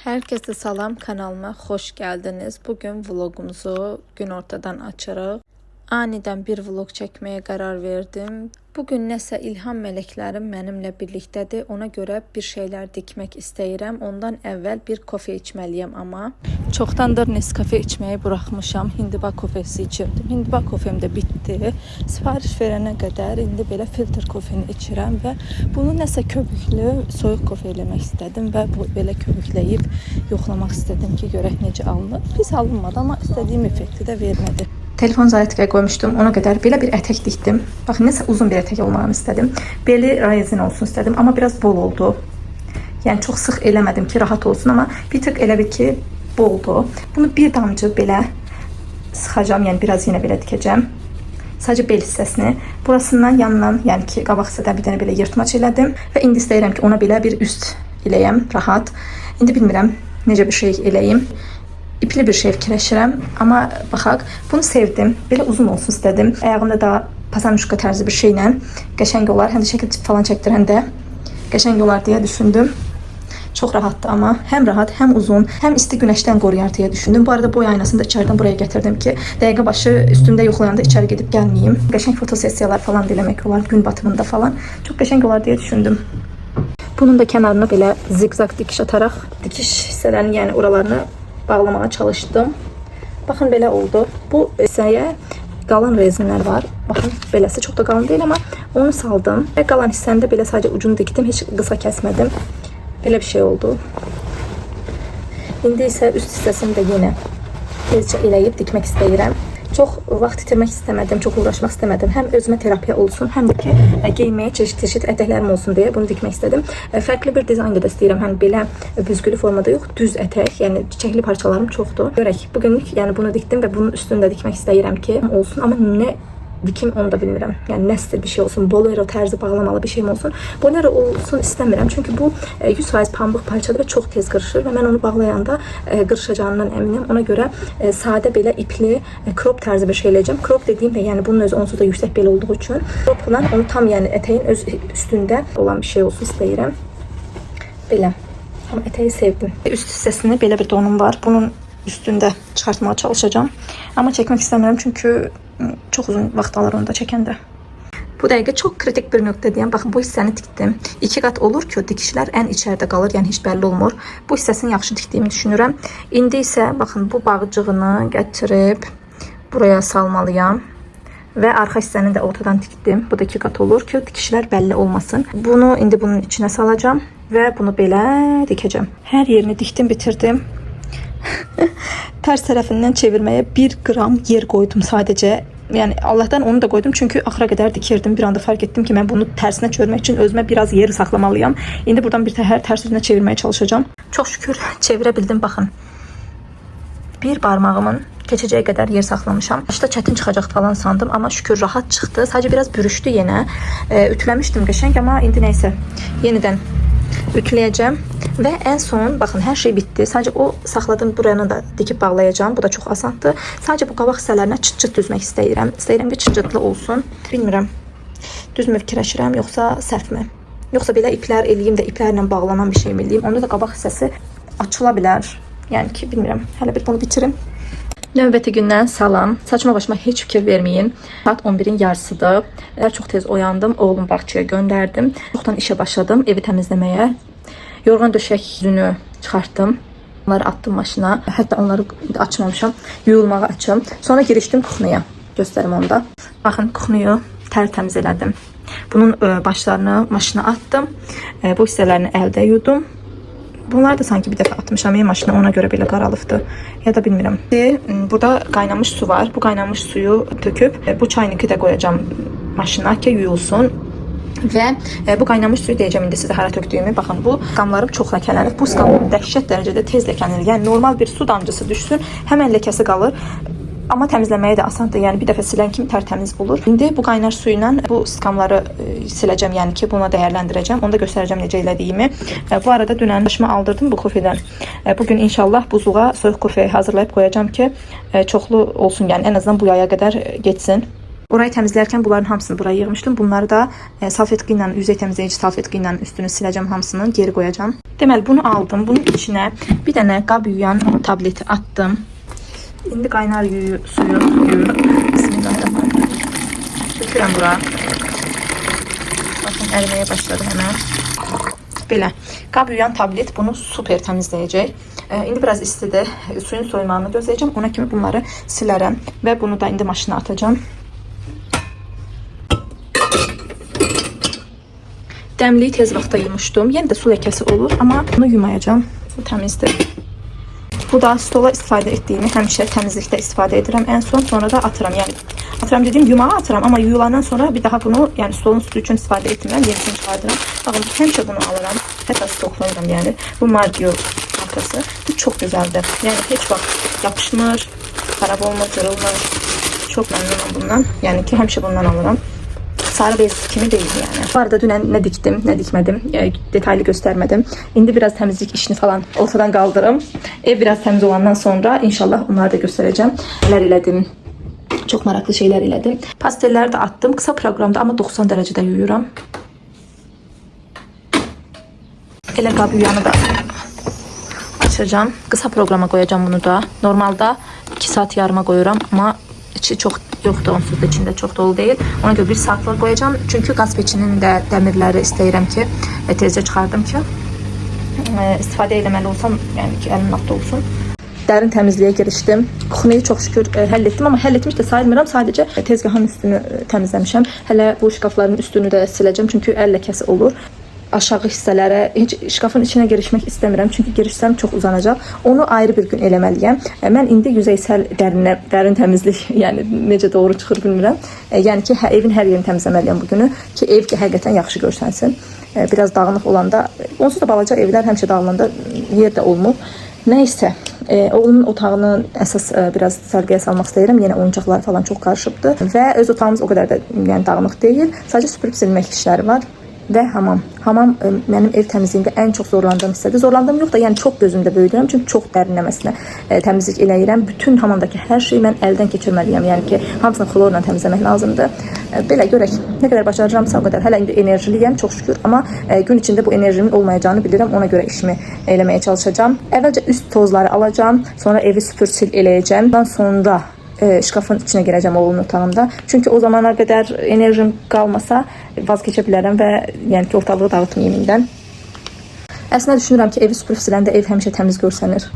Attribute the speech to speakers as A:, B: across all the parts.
A: Herkese salam, kanalıma xoş gəldiniz. Bugün vlogumuzu gün ortadan açırıq. Aniden bir vlog çəkməyə qərar verdim. Bugün nəsə ilham mələklərim mənimlə birlikdədir. Ona görə bir şeylər dikmək istəyirəm. Ondan əvvəl bir kofe içməliyəm amma. Çoxdandır Nescafe içməyi buraxmışam. Hindiba kofesi içirdim. Hindiba kofem də bitdi. Sifariş verənə qədər indi belə filtr kofeni içirəm və bunu nəsə köpüklü soyuq kofe eləmək istədim və bu belə köpükləyib yoxlamaq istədim ki, görək necə alınır. Pis alınmadı amma istədiyim effekti də vermədi. Telefon zaryatıqaya qoymuşdum. Ona qədər belə bir ətək dikdim. Baxın, nəsə uzun bir ətək olmağını istədim. Beli rezin olsun istədim, amma biraz bol oldu. Yəni çox sıx eləmədim ki, rahat olsun, amma bir tık elə bir ki, boldu. Bunu bir damcı belə sıxacağım, yəni biraz yenə belə dikəcəm. Sadəcə bel hissəsini. Burasından, yanından, yəni ki, qabaq hissədə bir dənə belə yırtmaç elədim və indi istəyirəm ki, ona belə bir üst eləyəm, rahat. İndi bilmirəm necə bir şey eləyim. İpli bir şey fikirləşirəm, amma baxaq. Bunu sevdim. Belə uzun olsun istədim. Ayağımda da pasanuşka tərzı bir şeylə qəşəng olar. Həm də şəkil falan çəkdirəndə qəşəng olar deyə düşündüm. Çox rahatdır amma. Həm rahat, həm uzun, həm isti günəşdən qoruyar deyə düşündüm. Bu arada boy aynasını da içərdən buraya gətirdim ki, dəqiqə başı üstümdə yoxlayanda içəri gedib gəlməyim. Qəşəng fotosessiyalar falan diləmək olar, gün batımında falan. Çox qəşəng olar deyə düşündüm. Bunun da kənarına belə zigzag dikiş ataraq dikiş hissələrini, yəni oralarını bağlamaya çalışdım. Baxın, belə oldu. Bu hissəyə qalın rezinlər var. Baxın, beləsi çox da qalın deyil, amma onu saldım. Və qalan hissəni də belə sadəcə ucunu dikdim. Heç qısa kəsmədim. Belə bir şey oldu. İndi isə üst hissəsini də yenə tezcə eləyib dikmək istəyirəm. Çox vaxt itirmək istəmədim, çox uğraşmaq istəmədim. Həm özümə terapiya olsun, həm də ki, geyinməyə çeşit ətəklərim olsun deyə bunu dikmək istədim. Fərqli bir dizaynda da istəyirəm. Həm belə büzgülü formada yox, düz ətək, yəni çiçəkli parçalarım çoxdur. Görək, bugünlük yəni bunu dikdim və bunun üstündə dikmək istəyirəm ki, olsun, amma nə dikim onu da bilmirəm. Yəni nəsdir bir şey olsun, bolero tərzi bağlamalı bir şeyim olsun. Bolero olsun istəmirəm, çünki bu 100% pambıq parçadır və çox tez qırışır və mən onu bağlayanda qırışacağından əminəm. Ona görə sadə belə ipli crop tərzi bir şey eləyəcəm. Crop dediyim də yəni bunun özü onsuz da yüksək bel olduğu üçün cropla onu tam yəni ətəyin öz üstündə olan bir şey olsun istəyirəm. Belə. Amma ətəyi sevdim. Üst hissəsində belə bir donum var. Bunun üstündə çıxartmağa çalışacağım. Amma çəkmək istəmirəm, çünki çox uzun vaxt alır onu da çəkəndə. Bu dəqiqə çox kritik bir nöqtə deyəm. Baxın, bu hissəni tikdim. 2 qat olur ki, o dikişlər ən içəridə qalır, yəni heç bəlli olmur. Bu hissəsini yaxşı tikdiyimi düşünürəm. İndi isə baxın, bu bağcığını gətirib buraya salmalıyam və arxa hissəni də ortadan tikdim. Bu da 2 qat olur ki, dikişlər bəlli olmasın. Bunu indi bunun içinə salacağım və bunu belə dikəcəm. Hər yerini dikdim, bitirdim. Tərs tərəfindən çevirməyə 1 qram yer qoydum sadəcə. Yəni Allahdan onu da qoydum, çünki axıra qədər dikirdim. Bir anda fark etdim ki, mən bunu tərsinə çevirmək üçün özümə biraz yer saxlamalıyam. İndi buradan bir təhər tərs üzünə çevirməyə çalışacağım. Çox şükür çevirə bildim, baxın. Bir barmağımın keçəcəyi qədər yer saxlamışam. Başda çətin çıxacaq falan sandım, amma şükür rahat çıxdı. Sadəcə biraz bürüşdü yenə. Ütüləmişdim qəşəng, amma indi nəysə yenidən ütüləyəcəm və ən son baxın, hər şey bitdi. Sadəcə o saxladığım buranı da dikib bağlayacağım. Bu da çox asandır. Sadəcə bu qabaq hissələrinə çıt-çıt düzmək istəyirəm. İstəyirəm ki, çıt-çıtlı olsun. Bilmirəm, düzmü fikirləşirəm, yoxsa səhvmi? Yoxsa belə iplər eləyim də iplərlə bağlanan bir şey mi eləyim? Onda da qabaq hissəsi açıla bilər. Yəni ki, bilmirəm. Hələ bir bunu bitirim. Növbəti gündən salam. Saçma başıma heç fikir verməyin. Saat 11-in yarısıdır. Çox tez oyandım. Oğlum bağçaya göndərdim. Çoxdan işə başladım, evi təmizləməyə. Yorğan döşək yüzünü çıxartdım. Onları attım maşına. Hətta onları açmamışam. Yuyulmağa açım. Sonra girişdim kuxniya. Göstərim onda. Baxın, kuxniyu tərtəmiz elədim. Bunun başlarını maşına attım. Bu hissələrini əldə yudum. Bunlar da sanki bir dəfə atmışam maşına, ona görə belə qaralıqdır. Ya da bilmirəm. Burada qaynamış su var. Bu qaynamış suyu töküb bu çaynıqı da qoyacağım maşına ki, yuyulsun. Və bu qaynamış suyu deyəcəm indi sizə hara tökdüyümü. Baxın, bu skamlarım çox ləkələnir. Bu skam dəhşət dərəcədə tez ləkələnir. Yəni normal bir su damcısı düşsün, həmən ləkəsi qalır. Amma təmizləməyə də asandır. Yəni bir dəfə silən kimi tərtəmiz olur. İndi bu qaynar su ilə bu skamları siləcəm, yəni ki, buna dəyərləndirəcəm. Onu da göstərəcəm necə elədiyimi. Bu arada dünən başıma aldırdım bu kofedən. Bugün inşallah buzluğa soyuq kofe hazırlayıb qoyacağım ki, çoxlu olsun, yəni ən azından bu yaya qədər geçsin. Orayı təmizləyərkən bunların hamısını buraya yığmışdım. Bunları da salfetka ilə, yüzey təmizləyici salfetka ilə üstünü siləcəm, hamısını geri qoyacağım. Deməli, bunu aldım. Bunun içinə bir dənə qab yuyan tableti atdım. İndi qaynar suyu Bismillahirrahmanirrahim. Dökürəm bura. Bakın, əriməyə başladı həmən. Belə. Qab yuyan tablet bunu super təmizləyəcək. İndi biraz istidir. Suyun soyumağını gözləyəcəm. Ona kimi bunları silərəm və bunu da indi maşına atacağım. Dəmliyi tez vaxtda yumuşdum. Yenə də su ləkəsi olur, amma bunu yumayacağım. Bu təmizdir. Bu da stola istifadə etdiyimi həmişə təmizlikdə istifadə edirəm. Ən son, sonra da atıram. Yəni atıram dediyim yumağa atıram, amma yuyulandan sonra bir daha bunu, yəni stolun üstü üçün istifadə etmirəm. Yenisini çıxardıram. Baxın, həmişə bunu alıram. Hətta stoklayıram yəni. Bu Margio markası. Bu çox gözəldir. Yəni heç vaxt yapışmır, xarab olmur, cırılmır. Çox məmnunum bundan. Yəni ki, həmişə bundan alıram. Sarı bez kimi değil yani. Bu arada dünən nə dikdim, nə dikmədim, detaylı göstermedim. İndi biraz temizlik işini falan ortadan kaldırım. Ev biraz temiz olandan sonra inşallah onları da göstereceğim. Neler elədim, çok maraqlı şeyler elədim. Pastelleri de attım kısa programda, ama 90 derecede yuyuram. Elə qab yuyanı da açacağım. Kısa programa koyacağım bunu da. Normalde 2 saat yarıma koyuram, ama içi çok yoktu, onsuz da içinde çok dolu değil. Ona göre 1 saatlik koyacağım. Çünkü gaz peçinin de demirleri istəyirəm ki, tezcə çıxardım ki, istifadə eləməli olsam, yəni ki, əlim nafta olsun. Dərin təmizliğe girişdim. Kuxneyi çok şükür həll etdim, amma həll etmiş də saymıram. Sadəcə tezgahın üstünü təmizləmişəm. Hələ bu şkafların üstünü də siləcəm, çünkü əl ləkəsi olur. Aşağı hissələrə, heç şkafın içine girişmək istəmirəm, çünkü girişsəm çox uzanacaq. Onu ayrı bir gün eləməliyəm. Mən indi yüzeysel dərin təmizlik, yəni necə doğru çıxır bilmirəm. Yəni ki, evin hər yerini təmizləməliyəm bu günü ki, ev həqiqətən yaxşı görsənsin. Biraz dağınıq olanda, onsuz da balaca evlər həmişə dağılanda yer də olmur. Nəysə, oğlumun otağını əsas biraz sərgiyə salmaq istəyirəm. Yenə oyuncaqlar falan çox qarışıbdır və öz otağımız o qədər də yəni dağınıq deyil. Sadəcə süpürüb silmək işləri var. Və hamam. Hamam mənim ev təmizliyində ən çox zorlandığım hissədir. Zorlandığım yox da, yəni çox gözümdə böyüdürəm. Çünki çox dərinləməsinə təmizlik eləyirəm. Bütün hamamdakı hər şeyi mən əldən keçirməliyəm. Yəni ki, hamısını xlorla təmizləmək lazımdır. Belə görək, nə qədər bacarıramsa o qədər. Hələ indi enerjiliyəm, çox şükür. Amma gün içində bu enerjimin olmayacağını bilirəm. Ona görə işimi eləməyə çalışacağım. Əvvəlcə üst tozları alacağım. Sonra evi süpür-sil eləyəcəm. Ondan sonra şkafın içine gireceğim oğlunun otağında. Çünkü o zamana kadar enerjim kalmasa vazgeçebilirim ve yani ki ortalığı dağıtmayayım yeniden. Əslində düşünürəm ki, evi süpürüb siləndə ev həmişə təmiz görsənir.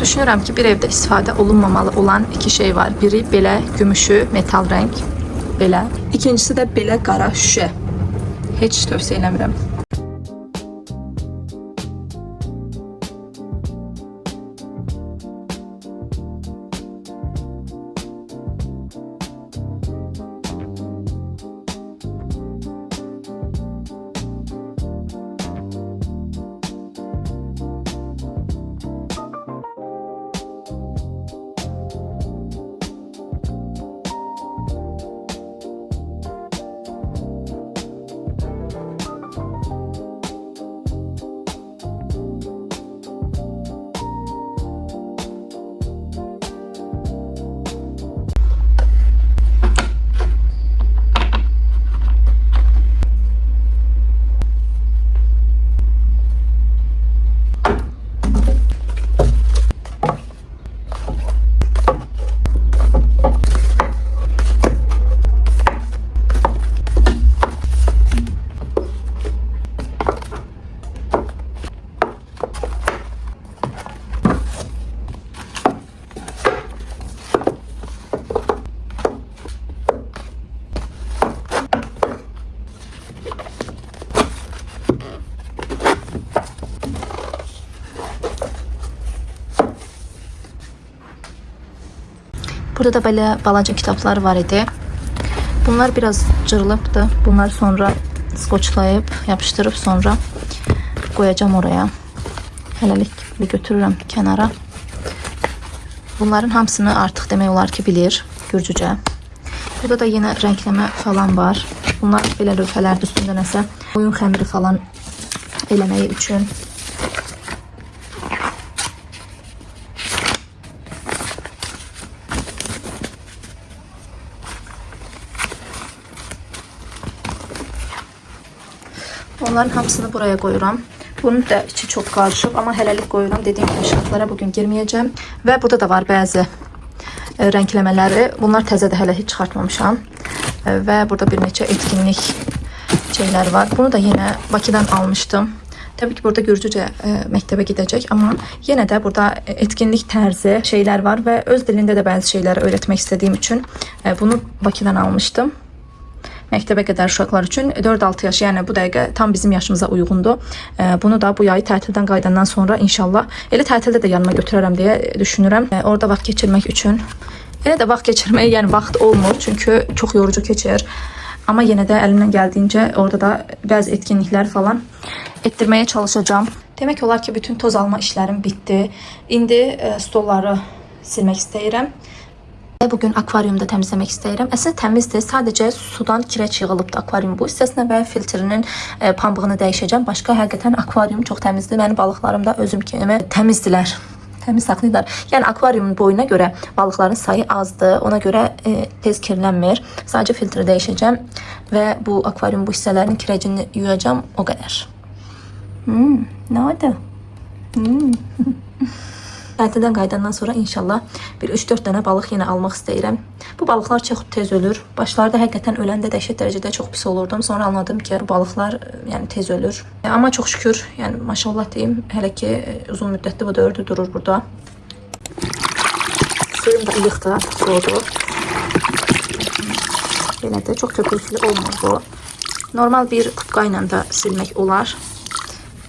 A: Düşünürəm ki, bir evdə istifadə olunmamalı olan 2 şey var. Biri belə gümüşü, metal renk, belə. İkincisi də belə qara şüşə. Heç tövsiyə eləmirəm. Burada da belə balaca kitablar var idi. Bunlar biraz cırılıbdı. Bunları sonra skoçlayıb, yapışdırıb sonra qoyacağım oraya. Hələlik bir götürürəm kənara. Bunların hamısını artıq demək olar ki bilir Gürcücə. Burada da yenə rəngləmə falan var. Bunlar belə lövhələrdir, üstündə nəsə oyun xəmiri falan eləməyi üçün. Onların hamısını buraya koyuram. Bunun da içi çok karışık ama hələlik koyuram. Dediğim gibi şartlara bugün girməyəcəm. Və burada da var bəzi renkləmələri. Bunlar təzədə hələ heç çıxartmamışam. Və burada bir neçə etkinlik şeyler var. Bunu da yine Bakıdan almıştım. Tabii ki burada Gürcücə məktəbə gedəcək, amma yenə də burada etkinlik tərzi şeyler var və öz dilində də bəzi şeyləri öyrətmək istədiyim üçün bunu Bakıdan almışdım. Məktəbə qədər uşaqlar üçün 4-6 yaş, yəni bu dəqiqə tam bizim yaşımıza uyğundur. Bunu da bu yay tətildən qayıdandan sonra inşallah elə tətildə də yanıma götürərəm deyə düşünürəm. Orada vaxt keçirmək üçün. Elə də vaxt keçirməyə yəni vaxt olmur, çünki çox yorucu keçir. Amma yenə də əlimdən gəldiyincə orada da bəzi etkinliklər falan etdirməyə çalışacağım. Demək olar ki bütün toz alma işlərim bitdi. İndi stolları silmək istəyirəm. Bugün akvaryumda təmizləmək istəyirəm. Əslində təmizdir. Sadəcə sudan kirəç yığılıbdı akvaryum bu hissəsinə və filtrinin pambığını dəyişəcəm. Başqa həqiqətən akvaryum çox təmizdir. Mənim balıqlarım da özüm kimi təmizdilər. Təmiz saxlayırlar. Yəni akvaryumun boyuna görə balıqların sayı azdır. Ona görə tez kirlənmir. Sadəcə filtri dəyişəcəm və bu akvaryum bu hissələrin kirəcini yuyacağım. O qədər. Nə oldu? Tətildən qayıdandan sonra inşallah bir 3-4 dənə balıq yenə almaq istəyirəm. Bu balıqlar çox tez ölür. Başlarda həqiqətən öləndə dəhşət dərəcədə çox pis olurdum. Sonra anladım ki, bu balıqlar yəni tez ölür. Amma çox şükür, yəni maşallah deyim, hələ ki uzun müddətli bu dördü durur burada. Suyum da ılıqdır, soğudu. Belə də çox köpüklü olmur bu. Normal bir kupka ilə də silmək olar.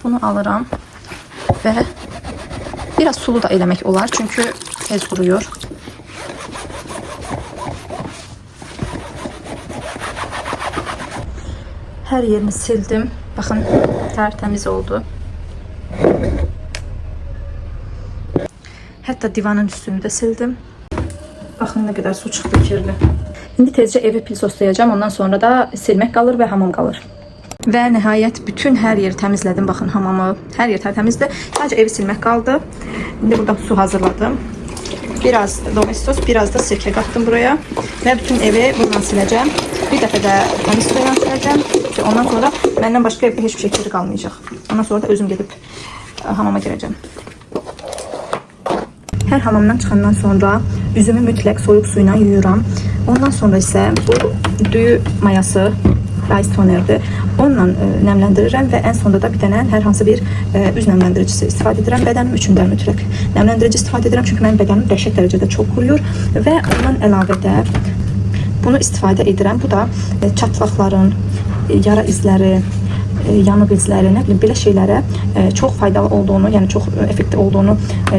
A: Bunu alıram və biraz sulu da eləmək olar, çünki tez quruyur. Hər yerini sildim. Baxın, tərtəmiz oldu. Hətta divanın üstünü də sildim. Baxın nə qədər su çıxdı kirli. İndi tezcə evi pilsoslayacağım. Ondan sonra da silmək qalır və hamam qalır. Və nəhayət bütün hər yeri təmizlədim. Baxın hamamı, hər yer tərtəmizdir. Sadəcə evi silmək qaldı. İndi burada su hazırladım. Biraz domestos, biraz da sirkə qatdım buraya. Və bütün evi bundan siləcəm. Bir dəfə də təmiz suyla siləcəm. Ondan sonra məndən başqa evdə heç bir şey kiri qalmayacaq. Ondan sonra da özüm gedib hamama girəcəm. Hər hamamdan çıxandan sonra üzümü mütləq soyuq suyla yuyuram. Ondan sonra isə bu düyü mayası, rice tonerdir. Onunla nəmləndirirəm və ən sonunda da bir dənə hər hansı bir üz nəmləndiricisi istifadə edirəm. Bədənim üçün də mütləq nəmləndirici istifadə edirəm, çünki mənim bədənim dəhşət dərəcədə çox quruyur və ondan əlavə də bunu istifadə edirəm. Bu da çatlaqların, yara izləri, yanıq izləri, nə bilim belə şeylərə çox faydalı olduğunu, yəni çox effektiv olduğunu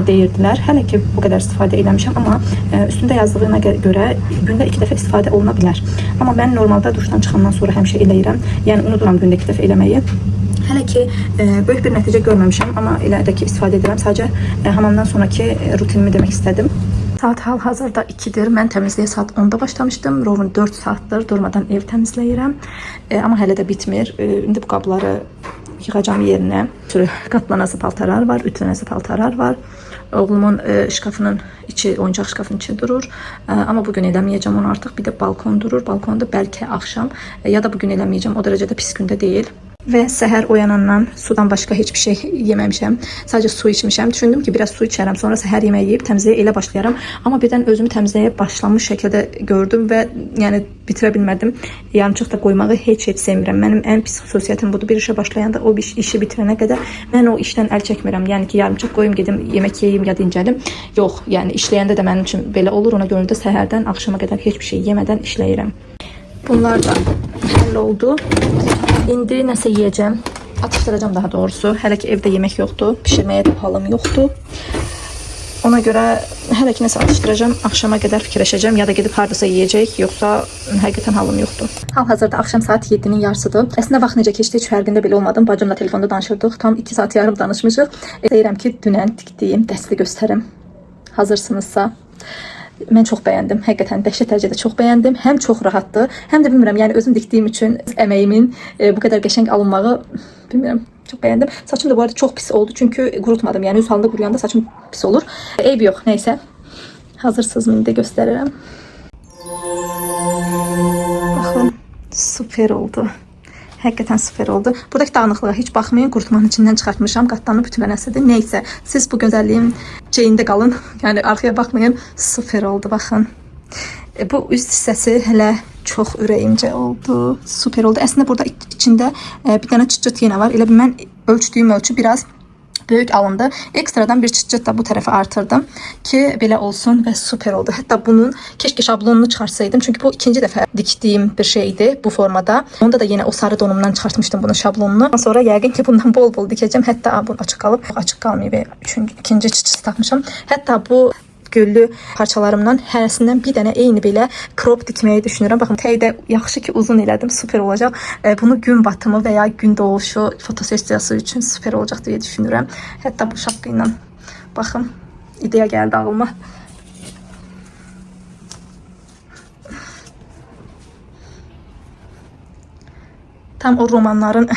A: deyirdilər. Hələ ki bu qədər istifadə eləmişəm, amma üstündə yazdığına görə gündə 2 dəfə istifadə oluna bilər. Amma mən normalda duşdan çıxandan sonra həmişə eləyirəm. Yəni unuduram gündə 2 dəfə eləməyi. Hələ ki böyük bir nəticə görməmişəm, amma elə də ki istifadə edirəm. Sadəcə hamamdan sonraki rutinimi demək istədim. Saat hal-hazırda 2-dir. Mən təmizliyə saat 10-da başlamışdım. Rovun 4 saatdır durmadan ev təmizləyirəm. Amma hələ də bitmir. İndi bu qabları yığacağım yerinə. Sürü qatlanası paltarlar var, ütülənəsi paltarlar var. Oğlumun şkafının içi, oyuncaq şkafının içi durur. Amma bugün eləməyəcəm onu artıq. Bir də balkon durur. Balkonda bəlkə axşam ya da bugün eləməyəcəm. O dərəcədə pis gündə deyil. Və səhər oyanandan sudan başqa heç bir şey yeməmişəm. Sadəcə su içmişəm. Düşündüm ki, biraz su içərəm, sonra səhər yeməyi yeyib təmizliyə elə başlayaram. Amma birdən özümü təmizliyə başlamış şəkildə gördüm və yəni bitirə bilmədim. Yarımçıq da qoymağı heç sevmirəm. Mənim ən pis xüsusiyyətim budur. Bir işə başlayanda o bir işi bitirənə qədər mən o işdən əl çəkmirəm. Yəni ki, yarımçıq qoyum, gedim yemək yeyim ya dincəlim. Yox, yəni işləyəndə də mənim üçün belə olur. Ona görə də səhərdən axşama qədər heç bir şey yemədən işləyirəm. Bunlar da həll oldu. İndi nəsə yeyəcəm. Atışdıracağım daha doğrusu. Hələ ki evdə yemək yoxdur. Pişirməyə də halım yoxdur. Ona görə hələ ki nəsə atışdıracağım. Axşama qədər fikirləşəcəm, ya da gedib hardasa yeyəcək, yoxsa həqiqətən halım yoxdur. Hal-hazırda axşam saat 7-nin yarısıdır. Əslində vaxt necə keçdi heç fərqində belə olmadım. Bacımla telefonda danışırdıq. Tam 2 saat yarım danışmışıq. Deyirəm ki, dünən tikdiyim dəsti göstərim. Hazırsınızsa? Mən çox bəyəndim. Həqiqətən dəhşət dərəcədə çox bəyəndim. Həm çox rahatdır, həm də bilmirəm, yəni özüm dikdiyim üçün əməyimin bu qədər qəşəng alınmağı bilmirəm. Çok beğendim. Saçım da bu arada çok pis oldu. Çünkü kurutmadım. Yani yüz halında kuruyanda saçım pis olur. Eybi yok. Neyse. Hazırsınız mı de gösteririm. Bakın. Süper oldu. Hakikaten süper oldu. Buradaki dağınıklığa hiç bakmayın. Kurutmanın içinden çıkartmışam. Katlanıp bütünlənəsidir. Neyse. Siz bu güzelliğin şeyinde kalın. Yani arkaya bakmayın. Süper oldu. Bakın. Bu üst hissəsi hələ çox ürəyimcə oldu. Süper oldu. Əslində burada içində bir dənə çıt-çıt yenə var. Elə bir mən ölçdüyüm ölçü biraz böyük alındı. Ekstradan bir çıt-çıt da bu tərəfə artırdım ki belə olsun və süper oldu. Hətta bunun keşke şablonunu çıxarsaydım. Çünki bu ikinci dəfə dikdiyim bir şeydi bu formada. Onda da yenə o sarı donumdan çıxartmışdım bunun şablonunu. Sonra yəqin ki bundan bol-bol dikəcəm. Hətta bu açıq qalıb. Açıq qalmayıb. İkinci çıt-çıt takmışam. Hətta bu güllü parçalarımdan hərəsindən bir dənə eyni belə crop dikməyi düşünürəm. Baxın, təydə yaxşı ki uzun elədim, süper olacaq. Bunu gün batımı və ya gün doğuşu fotosessiyası üçün süper olacaq deyə düşünürəm. Hətta bu şapka ilə baxın, ideya gəldi ağlıma. Tam o romanların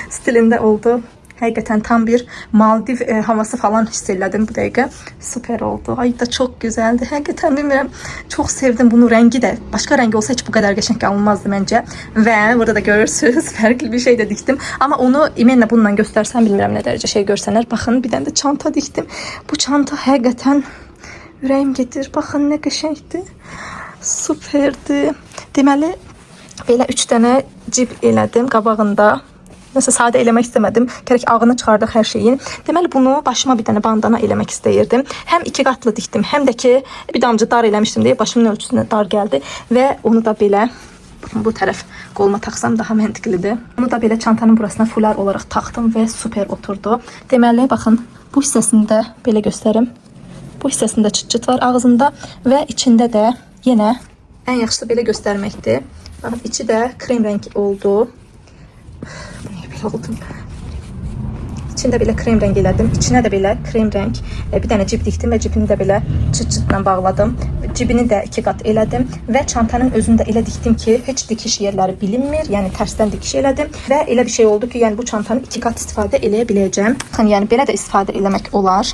A: stilində oldu. Həqiqətən tam bir Maldiv havası falan hiss elədim bu dəqiqə. Süper oldu. Ay da çox gözəldir. Həqiqətən bilmirəm, çox sevdim bunu. Rəngi də başqa rəng olsa heç bu qədər qəşəng alınmazdı məncə. Və burada da görürsünüz, fərqli bir şey də dikdim. Amma onu imenlə bununla göstərsəm bilmirəm nə dərəcə şey görsənər. Baxın, bir dənə də çanta dikdim. Bu çanta həqiqətən ürəyim gedir. Baxın nə qəşəngdir. Süperdir. Deməli belə 3 dənə cib elədim qabağında. Nəsə sadə eləmək istəmədim. Gərək ağını çıxardıq hər şeyin. Deməli bunu başıma bir dənə bandana eləmək istəyirdim. Həm 2 qatlı dikdim, həm də ki bir damcı dar eləmişdim deyə başımın ölçüsünə dar gəldi və onu da belə bu tərəf qoluma taxsam daha məntiqlidir. Onu da belə çantanın burasına fular olaraq taxdım və süper oturdu. Deməli baxın, bu hissəsində belə göstərim. Bu hissəsində çıt-çıt var ağzında və içində də yenə ən yaxşısı belə göstərməkdir. Baxın, içi də krem rəng oldu. Oldum. İçində belə krem rəng elədim. İçinə də belə krem rəng bir dənə cib dikdim və cibini də belə çıt-çıtla bağladım. Cibini də 2 qat elədim və çantanın özünü də elə dikdim ki, heç dikiş yerləri bilinmir. Yəni tərsdən dikiş elədim və elə bir şey oldu ki, yəni bu çantanı 2 qat istifadə eləyə biləcəm. Yəni belə də istifadə eləmək olar.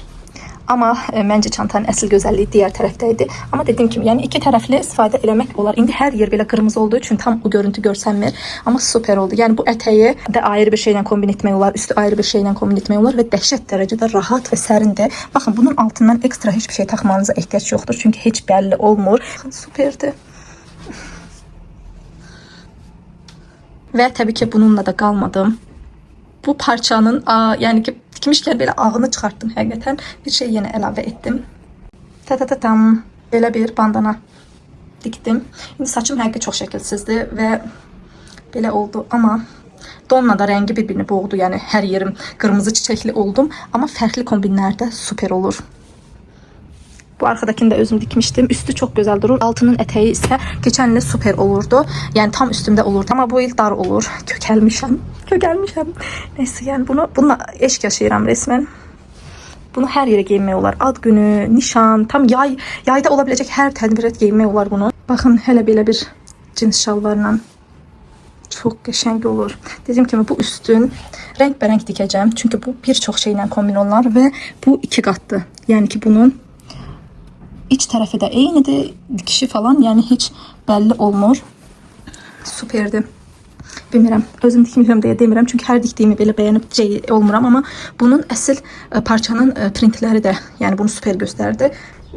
A: Amma məncə çantanın əsl gözəlliyi digər tərəfdə idi. Amma dediyim kimi, yəni 2 tərəfli istifadə eləmək olar. İndi hər yer belə qırmızı olduğu üçün tam o görüntü görsənmir. Amma süper oldu. Yəni bu ətəyi də ayrı bir şeylə kombin etmək olar, üstü ayrı bir şeylə kombin etmək olar və dəhşət dərəcədə rahat və sərindir. Baxın, bunun altından ekstra heç bir şey taxmanıza ehtiyac yoxdur. Çünki heç bəlli olmur. Baxın, süperdir. Və təbii ki bununla da qalmadım. Bu parçanın, yəni ki dikmişkən belə ağını çıxartdım həqiqətən. Bir şey yenə əlavə etdim. Ta-ta-ta-tam. Belə bir bandana dikdim. İndi saçım həqiqi çox şəkilsizdir və belə oldu. Amma donla da rəngi bir-birini boğdu. Yəni hər yerim qırmızı çiçəkli oldum. Amma fərqli kombinlərdə süper olur. Bu arxadakini də özüm dikmişdim. Üstü çox gözəl durur. Altının ətəyi isə keçən il süper olurdu. Yəni tam üstümdə olurdu. Amma bu il dar olur. Kökəlmişəm. Neyse, yəni bununla eşq yaşayıram resmen. Bunu hər yerə geyinmək olar. Ad günü, nişan, tam yayda ola biləcək hər tədbirə geyinmək olar bunu. Baxın, hələ belə bir cins şalvarla çox qəşəng olur. Dediyim kimi bu üstün rəngbərəng dikəcəm. Çünki bu bir çox şeylə kombin olunar və bu 2 qatdır. Yəni ki bunun iç tərəfi də eynidir. Dikişi falan yəni heç bəlli olmur. Süperdir. Bilmirəm, özüm dikmişəm deyə demirəm. Çünki hər dikdiyimi belə bəyənib olmuram. Amma bunun əsl parçanın printləri də yəni bunu süper göstərdi.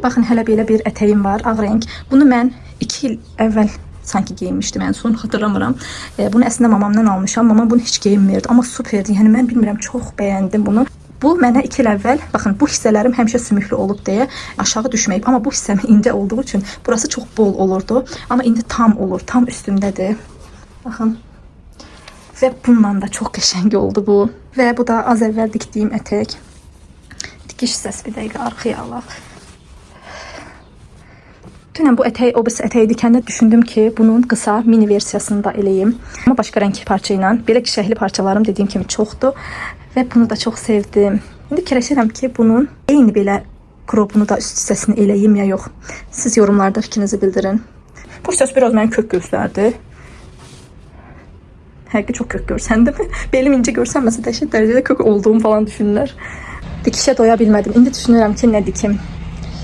A: Baxın, hələ belə bir ətəyim var, ağ rəng. Bunu mən 2 il əvvəl sanki geyinmişdim, en son hatırlamıram. Bunu əslində mamamdan almışam. Mamam bunu heç geyinmirdi. Amma süperdi. Yəni mən bilmirəm, çox bəyəndim bunu. Bu mənə 2 il əvvəl, baxın bu hissələrim həmişə sümüklü olub deyə aşağı düşməyib. Amma bu hissəm incə olduğu üçün burası çox bol olurdu. Amma indi tam olur, tam üstümdədir. Baxın. Və bununla da çox qəşəng oldu bu. Və bu da az əvvəl dikdiyim ətək. Dikiş hissəsi bir dəqiqə arxaya alaq. Dünən bu ətəyi, o birisi ətəyi dikəndə düşündüm ki, bunun qısa mini versiyasını da eləyim. Amma başqa rəng parça ilə. Belə kişəkli parçalarım dediyim kimi çoxdur və bunu da çox sevdim. İndi fikirləşirəm ki, bunun eyni belə kropunu da üst hissəsini eləyim ya yox. Siz yorumlarda fikrinizi bildirin. Bu hissəsi biraz mənim kök göstərdi. Həqiqi çox kök görsəndim. Belim incə görsənməsə dəhşət dərəcədə kök olduğum falan düşünürlər. Dikişə doya bilmədim. İndi düşünürəm ki, nə dikim.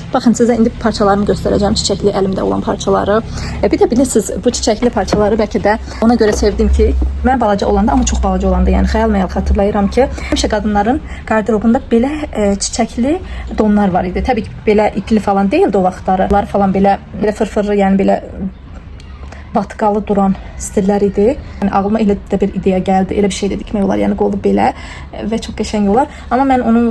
A: Baxın, sizə indi parçalarımı göstərəcəm, çiçəkli əlimdə olan parçaları. Bir də bilirsiniz, bu çiçəkli parçaları bəlkə də ona görə sevdim ki, mən balaca olanda, amma çox balaca olanda, yəni xəyal məyal xatırlayıram ki, həmişə qadınların qarderobunda belə çiçəkli donlar var idi. Təbii ki, belə ipli falan deyildi o vaxtları. Bunlar falan belə fırfırlı, yəni belə batqalı duran stillər idi. Yəni ağlıma elə də bir ideya gəldi. Elə bir şey də dikmək olar. Yəni qolu belə və çox qəşəng olar. Amma mən onu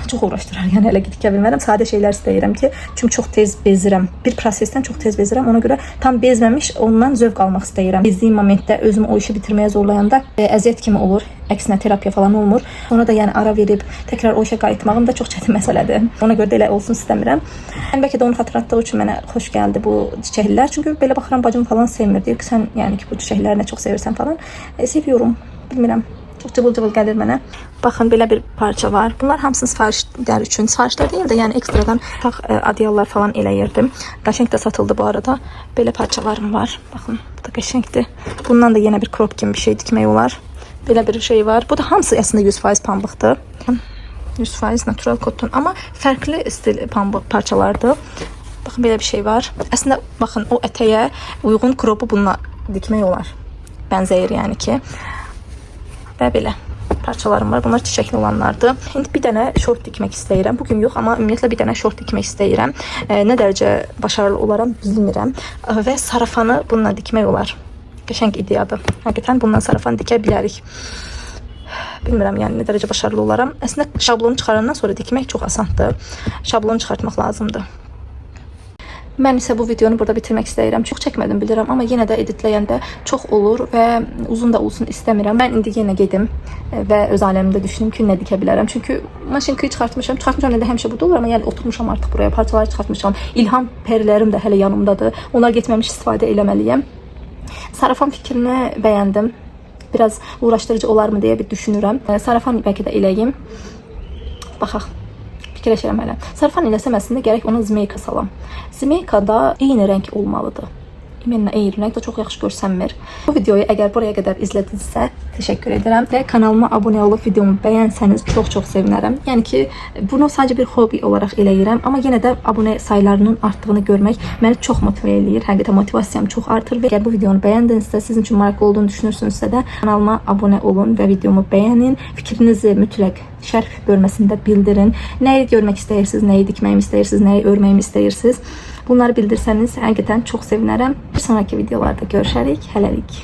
A: çox uğraşdırar. Yəni hələ dikə bilmərəm. Sadə şeylər istəyirəm ki, çünki çox tez bezirəm. Bir prosesdən çox tez bezirəm. Ona görə tam bezməmiş ondan zövq almaq istəyirəm. Bezdiyim momentdə özümü o işi bitirməyə zorlayanda əziyyət kimi olur. Əksinə terapiya falan olmur. Ona da yəni ara verib təkrar o işə qayıtmağım da çox çətin məsələdir. Ona görə də elə olsun istəmirəm. Yəni bəlkə də onu xatırlatdığı üçün mənə xoş gəldi bu çiçəklər. Çünki belə baxıram, bacım falan sevmir. Deyir ki, sən yəni ki, bu çiçəkləri nə çox sevirsən falan. Seviyorum. Bilmirəm. Çox cıvıl-cıvıl gəlir mənə. Baxın, belə bir parça var. Bunlar hamısını sifarişlər üçün. Sifarişlər deyil də, yəni ekstradan adyallar falan eləyirdim. Qəşəng də satıldı bu arada. Belə parçalarım var. Baxın, bu da qəşəngdir. Bundan da yenə bir crop kimi bir şey dikmək olar. Belə bir şey var. Bu da hamısı əslində 100% pambıqdır. 100% natural cotton. Amma fərqli stil pambıq parçalardır. Baxın, belə bir şey var. Əslində, baxın, o ətəyə uyğun cropu bununla dikmək olar. Bənzəyir yəni ki. Və belə parçalarım var. Bunlar çiçəkli olanlardır. İndi bir dənə şort dikmək istəyirəm. Bugün yox, amma ümumiyyətlə bir dənə şort dikmək istəyirəm. Nə dərəcə başarılı olaram bilmirəm. Və sarafanı bununla dikmək olar. Qəşəng ideyadır. Həqiqətən bundan sarafan dikə bilərik. Bilmirəm, yəni nə dərəcə başarılı olaram. Əslində şablonu çıxarandan sonra dikmək çox asandır. Şablonu çıxartmaq lazımdır. Mən isə bu videonu burada bitirmək istəyirəm. Çox çəkmədim bilirəm, amma yenə də editləyəndə çox olur və uzun da olsun istəmirəm. Mən indi yenə gedim və öz aləmimdə düşünüm ki, nə dikə bilərəm. Çünki maşinkayı çıxartmışam. Çıxartmışam nə də həmişə burada olur, amma yəni oturmuşam artıq buraya. Parçaları çıxartmışam. İlham perilərim də hələ yanımdadır. Onlar getməmiş istifadə eləməliyəm. Sarafan fikrini bəyəndim. Biraz uğraşdırıcı olarmı deyə bir düşünürəm. Sarafan bəlkə də eləyim. Baxaq. Fikirləşirəm hələ. Sarafan eləsəm əslində gərək ona zmeyka salam. Zmeykada eyni rəng olmalıdır. İmenlə eyni rəng də çox yaxşı görsənmir. Bu videoyu əgər buraya qədər izlədinizsə, təşəkkür edirəm. Və kanalıma abunə olub videomu bəyənsəniz çox-çox sevinərəm. Yəni ki, bunu sadəcə bir hobi olaraq eləyirəm. Amma yenə də abunə saylarının artdığını görmək məni çox motivə eləyir. Həqiqətən motivasiyam çox artır və əgər bu videonu bəyəndinizsə, sizin üçün maraqlı olduğunu düşünürsünüzsə də kanalıma abunə olun və videomu bəyənin. Fikrinizi mütləq şərh bölməsində bildirin. Nəyi görmək istəyirsiniz, nəyi dikməyimi istəyirsiniz, nəyi örməyimi istəyirsiniz? Bunları bildirsəniz həqiqətən çox sevinərəm. Bir sonraki videolarda görüşərik. Hələlik.